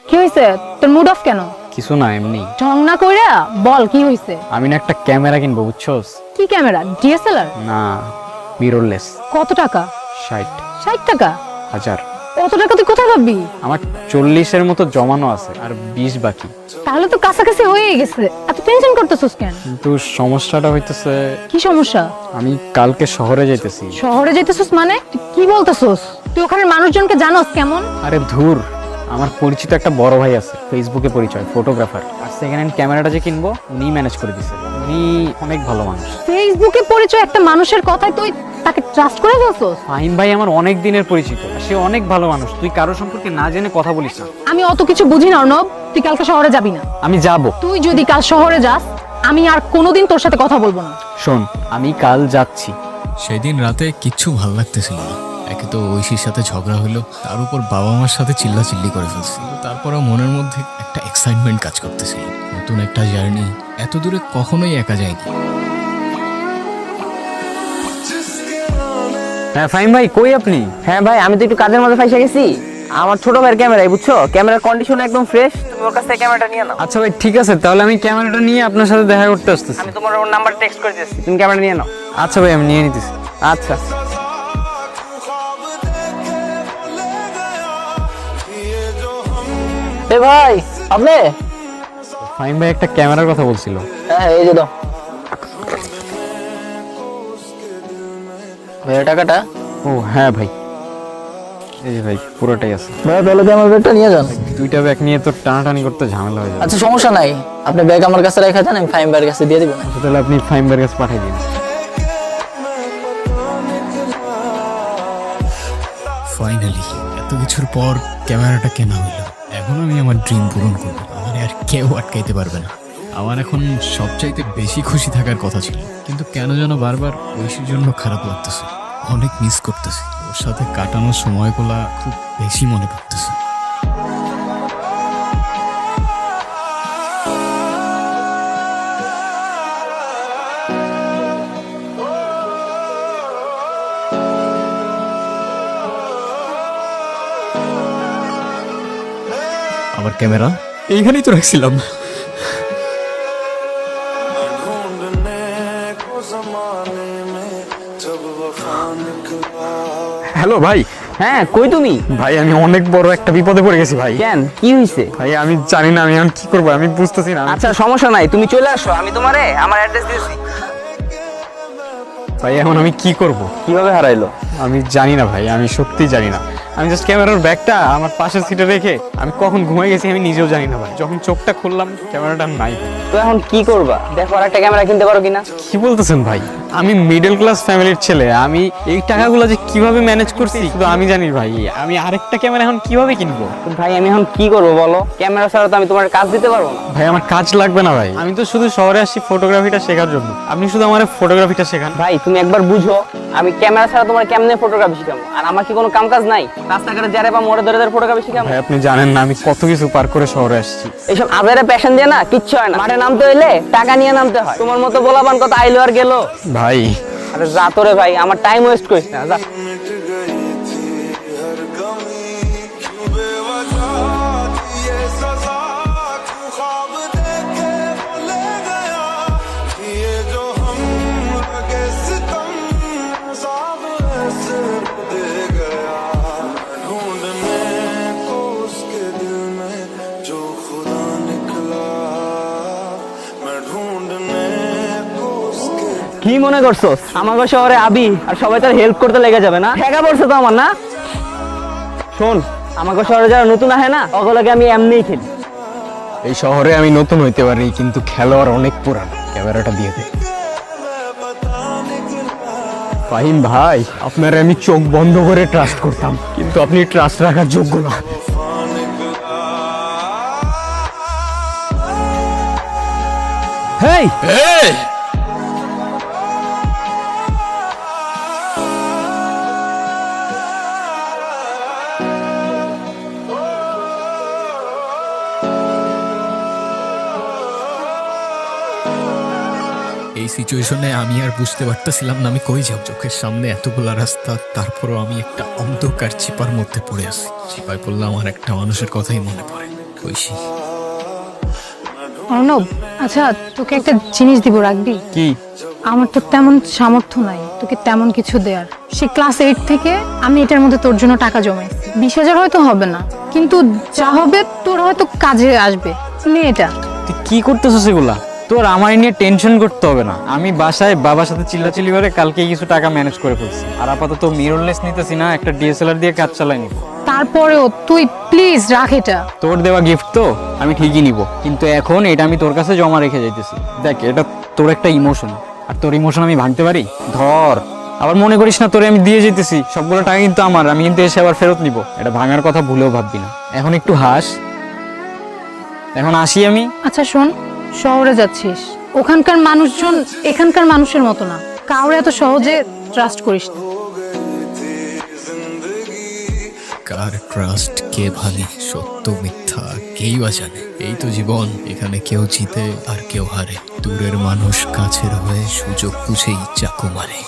কি হইছে? তোর মুড অফ কেন? কিছু না, এমনি। ঢং না কইরা বল কি হইছে? আমি না একটা ক্যামেরা কিনবো, বুঝছস? কি ক্যামেরা? ডিএসএলআর? না, মিররলেস। কত টাকা? 60 60 টাকা? 1000। অত টাকা তুই কোথায় পাবি? আমার 40-এর মতো জমানো আছে, আর 20 বাকি। তাহলে তো কাছাকাছি হয়ে গেছে, এত টেনশন করতেছিস কেন? কিন্তু সমস্যাটা হইতেছে, কি সমস্যা? আমি কালকে শহরে যাইতেছি। শহরে যাইতেছিস মানে? তুই কি বলতেছিস? তুই ওখানের মানুষজনকে জানোস কেমন? আরে ধুর, আমার পরিচিত একটা বড় ভাই আছে, ফেসবুকে পরিচয়, ফটোগ্রাফার। আর সেকেন্ড হ্যান্ড ক্যামেরাটা যে কিনবো উনিই ম্যানেজ করে দিছে। উনি অনেক ভালো মানুষ। ফেসবুকে পরিচয় একটা মানুষের কথায় তুই তাকে ট্রাস্ট করে ফেলছস? ফাহিম ভাই আমার অনেক দিনের পরিচিত, সে অনেক ভালো মানুষ। তুই কারো সম্পর্কে না জেনে কথা বলিস না। আমি অত কিছু বুঝি না অর্ণব, তুই কালকে শহরে যাবি না। আমি যাব। তুই যদি কাল শহরে যাস, আমি আর কোনোদিন তোর সাথে কথা বলবো না। শোন, আমি কাল যাচ্ছি। সেদিন রাতে কিচ্ছু ভাল লাগতেছিল না। একে তো ঐশীর সাথে ঝগড়া হলো, তার উপর বাবা মার সাথে চিল্লাচিল্লি করে ফেলছিল। তারপরও মনের মধ্যে একটা এক্সাইটমেন্ট কাজ করতেছিল। নতুন একটা জার্নি, এত দূরে কখনোই একা যায়নি। হ্যাঁ ফাহিম ভাই, কই আপনি? হ্যাঁ ভাই, আমি তো একটু কাজের মধ্যে ফাইসা গেছি। আমার ছোট ভাইয়ের ক্যামেরাই, বুঝছো, ক্যামেরার কন্ডিশন একদম ফ্রেশ। তুমি ওর কাছ থেকে ক্যামেরাটা নিয়ে নাও। আচ্ছা ভাই, ঠিক আছে, তাহলে আমি ক্যামেরাটা নিয়ে আপনার সাথে দেখা করতে আসতেছি। আমি তোমার ওর নাম্বার টেক্সট করে দিয়েছি, তুমি ক্যামেরা নিয়ে নাও। আচ্ছা ভাই, আমি নিয়ে নিতেছি। আচ্ছা। এ ভাই, আপনি? ফাহিম ভাই একটা ক্যামেরার কথা বলছিল। হ্যাঁ, এই যে দাও ভাইয়ের টাকাটা। ও হ্যাঁ ভাই, এই যে ভাই পুরোটাই আছে। ভাই তাহলে তো আমার ব্যাগটা নিয়ে যান। দুইটা ব্যাগ নিয়ে তো টানাটানি করতে ঝামেলা হয়ে যাবে। আচ্ছা, সমস্যা নাই, আপনি ব্যাগ আমার কাছে রেখে দেন, আমি ফাইম ভাইয়ের কাছে দিয়ে দিব। আচ্ছা, তাহলে আপনি ফাহিম ভাইয়ের কাছে পাঠিয়ে দিন। ফাইনালি এত কিছুর পর ক্যামেরাটা কেনা হইলো। এখন আমি আমার ড্রিম পূরণ করবো, আমার আর কেউ আটকাইতে পারবে না। আমার এখন সবচাইতে বেশি খুশি থাকার কথা ছিল, কিন্তু কেন যেন বারবার ঐশীর জন্য খারাপ লাগতেছে। অনেক মিস করতেছি, ওর সাথে কাটানো সময়গুলা খুব বেশি মনে পড়তেছে। আমার ক্যামেরা এইখানেই তো রাখছিলাম। হ্যালো ভাই। হ্যাঁ, কই তুমি? ভাই আমি অনেক বড় একটা বিপদে পড়ে গেছি ভাই। কেন, কি হয়েছে? ভাই আমি জানি না আমি এখন কি করবো, আমি বুঝতেছি না। আচ্ছা, সমস্যা নাই, তুমি চলে আসো, আমি তোমারে আমার অ্যাড্রেস দিয়েছি। ভাই এখন আমি কি করব? কিভাবে হারাইলো? আমি জানি না ভাই, আমি সত্যি জানি না। আমি জাস্ট ক্যামেরার ব্যাগটা আমার পাশের সিটে রেখে আমি কখন ঘুমিয়ে গেছি আমি নিজেও জানি না ভাই। যখন চোখটা খুললাম ক্যামেরাটা নাই। তো এখন কি করবা? দেখো আর একটা ক্যামেরা কিনতে পারো কিনা। কি বলতেছেন ভাই? আমি মিডল ক্লাস ফ্যামিলির ছেলে, আমি এই টাকাগুলো যে কিভাবে ম্যানেজ করছি শুধু আমি জানি ভাই। আমি আরেকটা ক্যামেরা এখন কিভাবে কিনবো? তো ভাই, আমি এখন কি করবো বলো? ক্যামেরা ছাড়া তো আমি তোমার কাজ দিতে পারবো না। ভাই আমার কাজ লাগবে না ভাই, আমি তো শুধু শহরে আসছি ফটোগ্রাফিটা শেখার জন্য। আপনি শুধু আমার ফটোগ্রাফিটা শেখান। ভাই তুমি একবার বুঝো, আমি ক্যামেরা ছাড়া তোমার কেমনে ফটোগ্রাফি শিখাবো? আর আমার কি কোনো কাম কাজ নাই? রাস্তাঘাটে যারে বা মোড়ে ধরে ধরে ফটোগ্রাফি শিখাবো? ভাই আপনি জানেন না আমি কত কিছু পার করে শহরে আসছি। এইসব আজারে প্যাশন দিয়ে না কিচ্ছু হয় না। মাঠে নামতে হইলে টাকা নিয়ে নামতে হয়। তোমার মতো বলাবান কত আইলো আর গেলো। ভাই আরে যা তোরে ভাই, আমার টাইম ওয়েস্ট করিস না, যা। কি মনে করছস আমাকে শহরে আবি আর সবাই তার হেল্প করতে লেগে যাবে না? ঠেকা পড়ছে তো আমার, না? শোন, আমাকে শহরে যারা নতুন আহে না, ওগুলোকে আমি এমনিই খেলি। এই শহরে আমি নতুন হইতে পারি কিন্তু খেলোয়াড় অনেক পুরান। ক্যামেরাটা দিয়ে দে। ফাহিম ভাই, আপনার আমি চোখ বন্ধ করে ট্রাস্ট করতাম, কিন্তু আপনি ট্রাস্ট রাখার যোগ্য না। হেই এই সিচুয়েশনে আমি আর বুঝতে পারতেছিলাম না আমি কই যাব। চোখের সামনে এতগুলা রাস্তা, তারপরও আমি একটা অন্ধকার চিপার মধ্যে পড়ে আছি। চিপায় পড়লে আমার একটা মানুষের কথাই মনে পড়ে। ঐশী। অর্ণব, আচ্ছা তোকে একটা জিনিস দিব, রাখবি? কি? আমার তো তেমন সামর্থ্য নাই তোকে তেমন কিছু দেওয়ার। সে ক্লাস 8 থেকে আমি এটার মধ্যে তোর জন্য টাকা জমাইছি। 20,000 হয়তো হবে না, কিন্তু যা হবে তোর হয়তো কাজে আসবে। নে এটা। তুই কি করতেছিস এগুলা? তোর আমার নিয়ে টেনশন করতে হবে না। আমি বাসায় বাবার সাথে চিল্লাচিল্লি করে কালকে কিছু টাকা ম্যানেজ করে ফেলছি। আর আপাতত মিররলেস নিতেছি না, একটা ডিএসএলআর দিয়ে কাজ চালাই নিব। তারপরেও তুই প্লিজ রাখ এটা। তোর দেওয়া গিফট তো আমি ঠিকই নিব, কিন্তু এখন এটা আমি তোর কাছে জমা রেখে যাইতেছি। দেখ, এটা তোর একটা ইমোশন, আর তোর ইমোশন আমি ভাঙতে পারি? ধর, আবার মনে করিস না তোরে আমি দিয়ে যেতেছি। সবগুলো টাকা কিন্তু আমার, আমি কিন্তু এসে আবার ফেরত নিব। এটা ভাঙার কথা ভুলেও ভাববি না। এখন একটু হাস। এখন আসি আমি। আচ্ছা শোন, শহরে যাচ্ছিস, ওখানকার মানুষজন এখানকার মানুষের মতো না। কাউরে এত সহজে ট্রাস্ট করিস না। কার ট্রাস্ট কে ভাঙে, সত্য মিথ্যা কেই বা জানে। এই তো জীবন, এখানে কেউ জিতে আর কেউ হারে। দূরের মানুষ কাছের হয়ে সুযোগ বুঝেই চাকু মারে।